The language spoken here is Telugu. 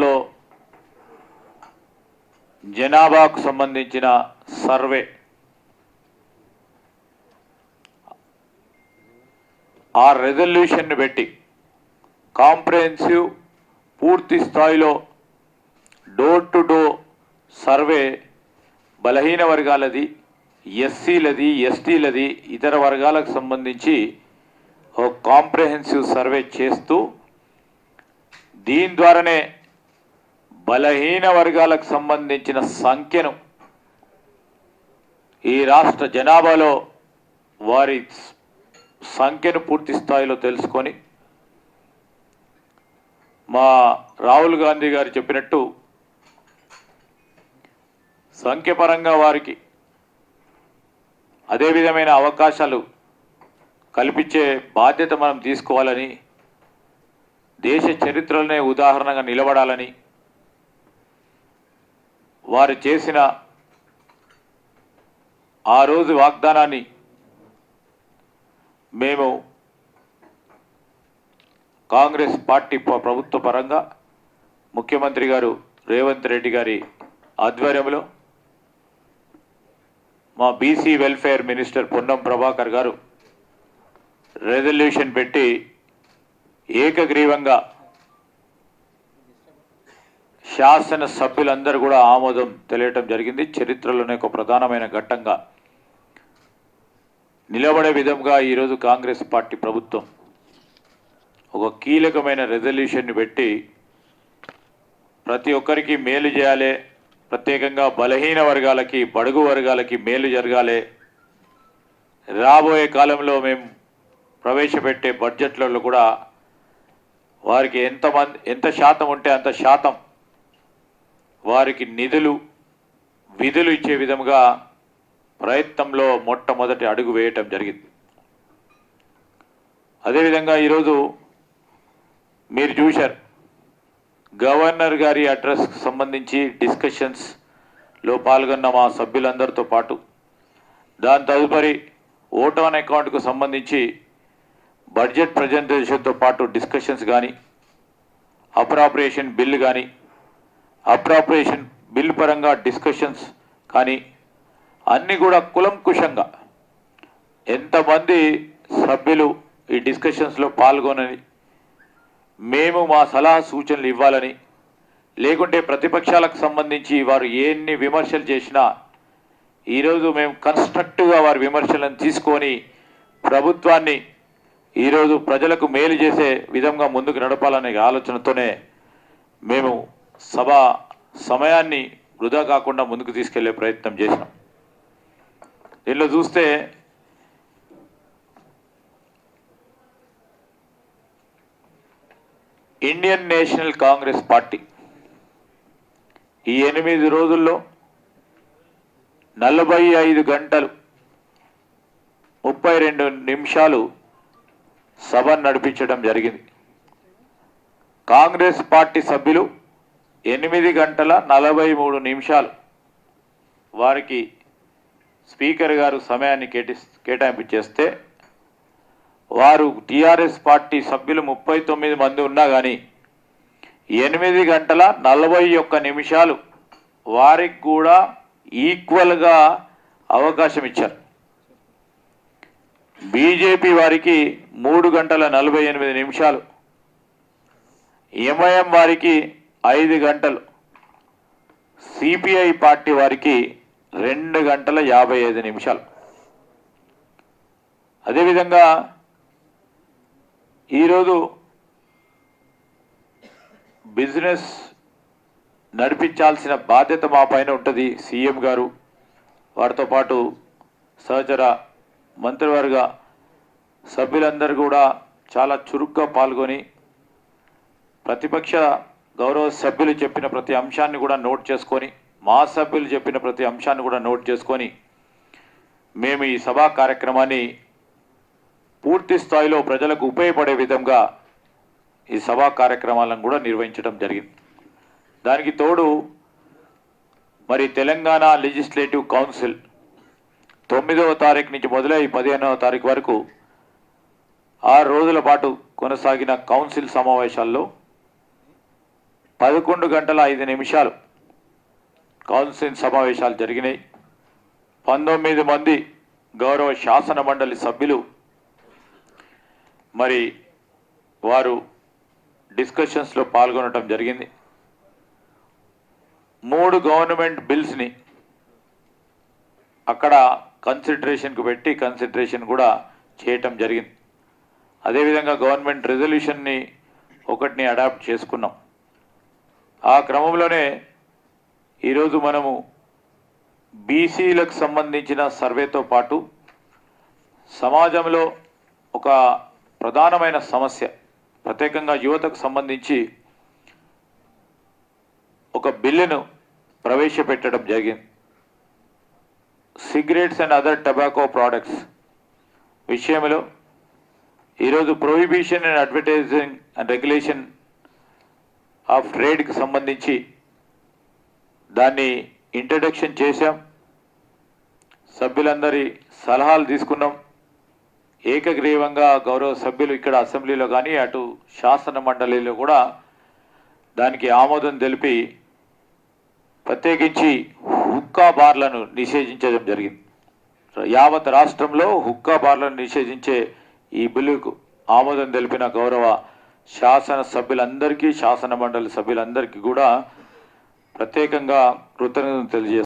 లో జనాభాకు సంబంధించిన సర్వే ఆ రెజల్యూషన్ పెట్టి కాంప్రహెన్సివ్ పూర్తి స్థాయిలో డోర్ టు డోర్ సర్వే బలహీన వర్గాలది, ఎస్సీలది, ఎస్టీలది, ఇతర వర్గాలకు సంబంధించి ఒక కాంప్రహెన్సివ్ సర్వే చేస్తూ దీని ద్వారానే బలహీన వర్గాలకు సంబంధించిన సంఖ్యను ఈ రాష్ట్ర జనాభాలో వారి సంఖ్యను పూర్తి స్థాయిలో తెలుసుకొని మా రాహుల్ గాంధీ గారు చెప్పినట్టు సంఖ్యపరంగా వారికి అదే విధమైన అవకాశాలు కల్పించే బాధ్యత మనం తీసుకోవాలని, దేశ చరిత్రలోనే ఉదాహరణగా నిలబడాలని వారు చేసిన ఆ రోజు వాగ్దానాన్ని మేము కాంగ్రెస్ పార్టీ ప్రభుత్వ పరంగా ముఖ్యమంత్రి గారు రేవంత్ రెడ్డి గారి ఆధ్వర్యంలో మా BC welfare minister Ponnam Prabhakar గారు రెజల్యూషన్ పెట్టి ఏకగ్రీవంగా శాసన సభ్యులందరూ కూడా ఆమోదం తెలియటం జరిగింది. చరిత్రలోనే ఒక ప్రధానమైన ఘట్టంగా నిలబడే విధంగా ఈరోజు కాంగ్రెస్ పార్టీ ప్రభుత్వం ఒక కీలకమైన రెజల్యూషన్ని పెట్టి ప్రతి ఒక్కరికి మేలు చేయాలి, ప్రత్యేకంగా బలహీన వర్గాలకి, బడుగు వర్గాలకి మేలు జరగాలి. రాబోయే కాలంలో మేము ప్రవేశపెట్టే బడ్జెట్లలో కూడా వారికి ఎంత శాతం ఉంటే అంత శాతం వారికి నిధులు, విధులు ఇచ్చే విధంగా ప్రయత్నంలో మొట్టమొదటి అడుగు వేయటం జరిగింది. అదేవిధంగా ఈరోజు మీరు చూశారు, గవర్నర్ గారి అడ్రస్కి సంబంధించి డిస్కషన్స్లో పాల్గొన్న మా సభ్యులందరితో పాటు దాని తదుపరి ఓట్ ఆన్ అకౌంట్కు సంబంధించి బడ్జెట్ ప్రజెంటేషన్తో పాటు డిస్కషన్స్ కానీ, అప్రాప్రియేషన్ బిల్లు కానీ, అప్రాప్రియేషన్ బిల్ పరంగా డిస్కషన్స్ కానీ అన్నీ కూడా కులంకుశంగా ఎంతమంది సభ్యులు ఈ డిస్కషన్స్లో పాల్గొనని, మేము మా సలహా సూచనలు ఇవ్వాలని, లేకుంటే ప్రతిపక్షాలకు సంబంధించి వారు ఎన్ని విమర్శలు చేసినా ఈరోజు మేము కన్స్ట్రక్టివ్గా వారి విమర్శలను తీసుకొని ప్రభుత్వాన్ని ఈరోజు ప్రజలకు మేలు చేసే విధంగా ముందుకు నడపాలనే ఆలోచనతోనే మేము సభ సమయాన్ని వృధా కాకుండా ముందుకు తీసుకెళ్లే ప్రయత్నం చేసినాం. దీనిలో చూస్తే ఇండియన్ నేషనల్ కాంగ్రెస్ పార్టీ ఈ 8 రోజుల్లో 45 గంటలు 32 నిమిషాలు సభ నడిపించడం జరిగింది. కాంగ్రెస్ పార్టీ సభ్యులు 8 గంటల 43 నిమిషాలు వారికి స్పీకర్ గారు సమయాన్ని కేటాయింపు చేస్తే, వారు టీఆర్ఎస్ పార్టీ సభ్యులు 39 మంది ఉన్నా కానీ 8 గంటల 41 నిమిషాలు వారికి కూడా ఈక్వల్గా అవకాశం ఇచ్చారు. బీజేపీ వారికి 3 గంటల 48 నిమిషాలు, ఎంఐఎం వారికి 5 గంటలు, సిపిఐ పార్టీ వారికి 2 గంటల 55 నిమిషాలు. అదేవిధంగా ఈరోజు బిజినెస్ నడిపించాల్సిన బాధ్యత మా పైన ఉంటుంది. సీఎం గారు వారితో పాటు సహచర మంత్రివర్గ సభ్యులందరూ కూడా చాలా చురుగ్గా పాల్గొని ప్రతిపక్ష గౌరవ సభ్యులు చెప్పిన ప్రతి అంశాన్ని కూడా నోట్ చేసుకొని, మా సభ్యులు చెప్పిన ప్రతి అంశాన్ని కూడా నోట్ చేసుకొని మేము ఈ సభా కార్యక్రమాన్ని పూర్తి స్థాయిలో ప్రజలకు ఉపయోగపడే విధంగా ఈ సభా కార్యక్రమాలను కూడా నిర్వహించడం జరిగింది. దానికి తోడు మరి తెలంగాణ లెజిస్లేటివ్ కౌన్సిల్ 9వ తారీఖు నుంచి మొదలై 15వ తారీఖు వరకు 6 రోజుల పాటు కొనసాగిన కౌన్సిల్ సమావేశాల్లో 11 గంటల 5 నిమిషాలు కౌన్సిల్ సమావేశాలు జరిగినాయి. 19 మంది గౌరవ శాసన మండలి సభ్యులు మరి వారు డిస్కషన్స్లో పాల్గొనడం జరిగింది. 3 గవర్నమెంట్ బిల్స్ని అక్కడ కన్సిడరేషన్కు పెట్టి కన్సిడరేషన్ కూడా చేయటం జరిగింది. అదేవిధంగా గవర్నమెంట్ రెజల్యూషన్ని ఒకటిని అడాప్ట్ చేసుకున్నాం. ఆ క్రమంలోనే ఈరోజు మనము బీసీలకు సంబంధించిన సర్వేతో పాటు సమాజంలో ఒక ప్రధానమైన సమస్య, ప్రత్యేకంగా యువతకు సంబంధించి ఒక బిల్లును ప్రవేశపెట్టడం జరిగింది. Cigarettes and other tobacco products విషయంలో ఈరోజు prohibition and advertising and regulation of ట్రేడ్కి సంబంధించి దాన్ని ఇంట్రడక్షన్ చేశాం. సభ్యులందరి సలహాలు తీసుకున్నాం. ఏకగ్రీవంగా గౌరవ సభ్యులు ఇక్కడ అసెంబ్లీలో కానీ అటు శాసన మండలిలో కూడా దానికి ఆమోదం తెలిపి ప్రత్యేకించి హుక్కా బార్లను నిషేధించడం జరిగింది. యావత్ రాష్ట్రంలో హుక్కా బార్లను నిషేధించే ఈ బిల్లుకు ఆమోదం తెలిపిన గౌరవ శాసన సభ్యులందరికీ, శాసన మండలి సభ్యులందరికీ కూడా ప్రత్యేకంగా కృతజ్ఞతలు తెలియజేస్తాను.